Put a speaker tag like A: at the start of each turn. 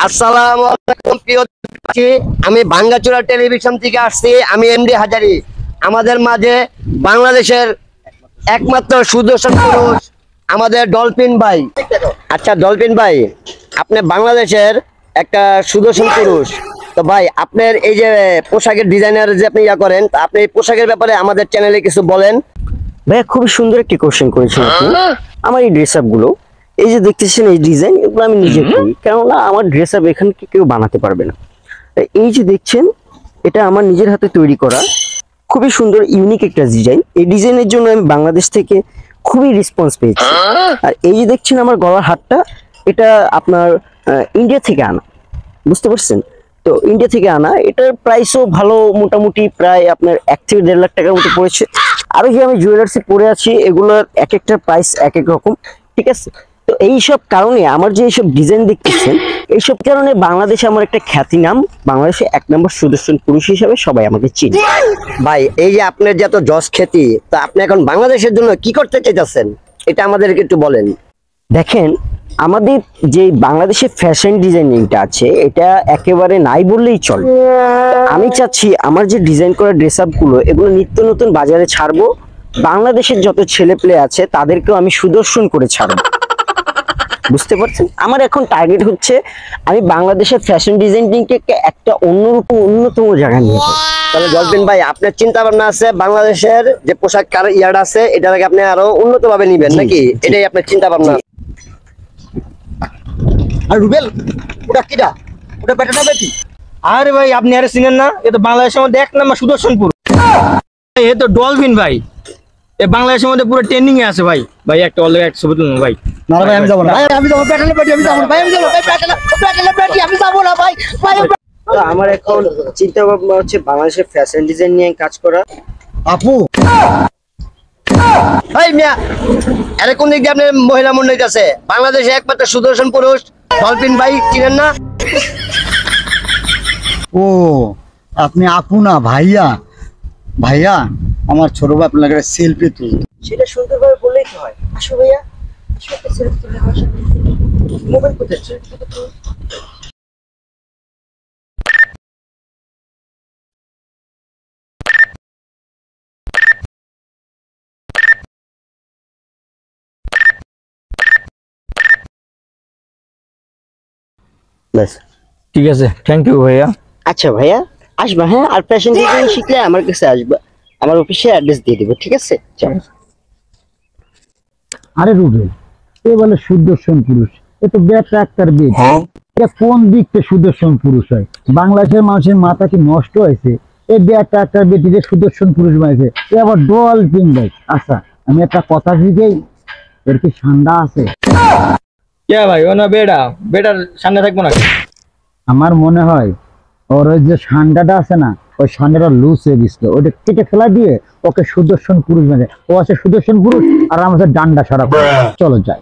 A: আসসালামু আলাইকুম প্রিয় দর্শক, আমি ভাঙ্গাচোরা টেলিভিশন থেকে আসছি। আমি এমডি হাজারি। আমাদের মাঝে বাংলাদেশের একমাত্র সুদর্শন পুরুষ আমাদের ডলফিন ভাই। আচ্ছা ডলফিন ভাই, আপনি বাংলাদেশের একটা সুদর্শন পুরুষ, তো ভাই আপনার এই যে পোশাকের ডিজাইনার যে আপনি করেন, আপনি এই পোশাকের ব্যাপারে আমাদের চ্যানেলে কিছু বলেন।
B: ভাই খুব সুন্দর একটি কোশ্চেন করেছেন আপনি। আমার এই ড্রেস আপ গুলো, এই যে দেখতেছেন এই ডিজাইন, এগুলো আমি নিজে করি, কেননা আমার ড্রেস আপ এখানে কেউ বানাতে পারবে না। এই যে দেখছেন, এটা আমার নিজের হাতে তৈরি করা খুবই সুন্দর ইউনিক একটা ডিজাইন। এই ডিজাইনের জন্য আমি বাংলাদেশ থেকে খুবই রেসপন্স পেয়েছি। আর এই যে দেখছেন আমার গলার হারটা, এটা আপনার ইন্ডিয়া থেকে আনা, বুঝতে পারছেন তো? ইন্ডিয়া থেকে আনা, এটার প্রাইসও ভালো, মোটামুটি প্রায় আপনার 1 থেকে 1.5 লাখ টাকার মতো পড়েছে। আরো যে আমি জুয়েলার্সে পরে আছি, এগুলোর এক একটা প্রাইস এক এক রকম, ঠিক আছে? তো এইসব কারণে আমার যে এইসব ডিজাইন দেখতেছেন, এইসব কারণে বাংলাদেশে আমার একটা খ্যাতি নাম, বাংলাদেশে 1 নম্বর সুদর্শন পুরুষ হিসাবে সবাই আমাকে চিনে।
A: ভাই এই যে আপনার যে এত জজ খ্যাতি, তা আপনি এখন বাংলাদেশের জন্য কি করতে চাইতেছেন, এটা আমাদেরকে একটু বলেন।
B: দেখেন, আমাদের যে বাংলাদেশের ফ্যাশন ডিজাইনিংটা আছে, এটা একেবারে নাই বললেই চলে। আমি চাচ্ছি আমার যে ডিজাইন করা ড্রেস আপ গুলো, এগুলো নিত্য নতুন বাজারে ছাড়বো। বাংলাদেশের যত ছেলে প্লে আছে তাদেরকেও আমি সুদর্শন করে ছাড়বো, বুঝতে পারছেন? আমার এখন টার্গেট হচ্ছে আমি বাংলাদেশের ফ্যাশন ডিজাইনিংকে একটা অন্যরকম অন্যতম জায়গায় নিয়ে যাবো।
A: তাহলে ডলফিন ভাই, আপনার চিন্তা ভাবনা আছে বাংলাদেশের যে পোশাক ইয়ার্ড আছে, এটাকে আপনি আরো উন্নত ভাবে নিবেন নাকি? এটাই আপনার চিন্তা ভাবনা। আর রুবেল, ওটা কিটা? ওটা বেটাটা বেটি?
C: আরে ভাই, আপনি আরে চিনেন না? এ তো বাংলাদেশের মধ্যে 1 নম্বর সুদর্শনপুর। এ তো ডলফিন ভাই, এ বাংলাদেশের মধ্যে পুরো ট্রেন্ডিং এ আছে ভাই। ভাই একটা অলরেডি এক ছবি তুলুন ভাই।
A: না ভাই আমি যাব না, ভাই আমি যাব, বেটাটা বেটি আমি যাব না, ভাই আমি যাব, ভাই বেটাটা বেটি আমি যাব না ভাই। ভাই
B: তো আমার এখন চিন্তা ভাবনা হচ্ছে বাংলাদেশের ফ্যাশন ডিজাইন নিয়ে কাজ করা।
A: আপু ভাই মিয়া, আরে কোন দিক দিয়ে আপনি মহিলা মন্ডল আছে? বাংলাদেশে একমাত্র সুদর্শন পুরুষ ডলফিন ভাই, চিনেন না?
D: ও আপনি আপু না ভাইয়া? ভাইয়া আমার ছোট ভাই আপনার কাছে সেলফি তুলতে।
B: সেটা সুন্দরভাবে বললেই তো হয়। আসো ভাইয়া, আসো, একটা সেলফি তুলে আসো। মোবাইল কোথায়? সেলফি তো
A: ব্যাস
C: ঠিক আছে, থ্যাংক ইউ ভাইয়া।
B: আচ্ছা ভাইয়া, আসবা হ্যাঁ? আর ফ্যাশন ডিজাইন শিখলে আমার কাছে আসবা, আমার অফিসে অ্যাড্রেস দিয়ে দিব, ঠিক আছে? চল।
D: আরে রুবেল, এ বলে সুদর্শন পুরুষ, এ তো বেটা একটা বেট। এটা কোন দিক থেকে সুদর্শন পুরুষ হয়? বাংলাদেশের মানুষের মাথা কি নষ্ট হয়েছে? এই বেটা একটা বেটিকে সুদর্শন পুরুষ বানাইছে, এ আবার ডলফিন ভাই। আচ্ছা আমি একটা কথা জিজ্ঞেস, এর কি ঠান্ডা আছে?
C: কে ভাই? ও না বেটা, বেটার সামনে থাকবো না।
D: আমার মনে হয় ওর ওই যে ঠান্ডাটা আছে না, ওই ঠান্ডাটা লুজ হয়ে গেছিল, ওটা কেটে ফেলা দিয়ে ওকে সুদর্শন পুরুষ মানে, ও আছে সুদর্শন পুরুষ আর আমার ডান্ডা সারা। চলো যাই।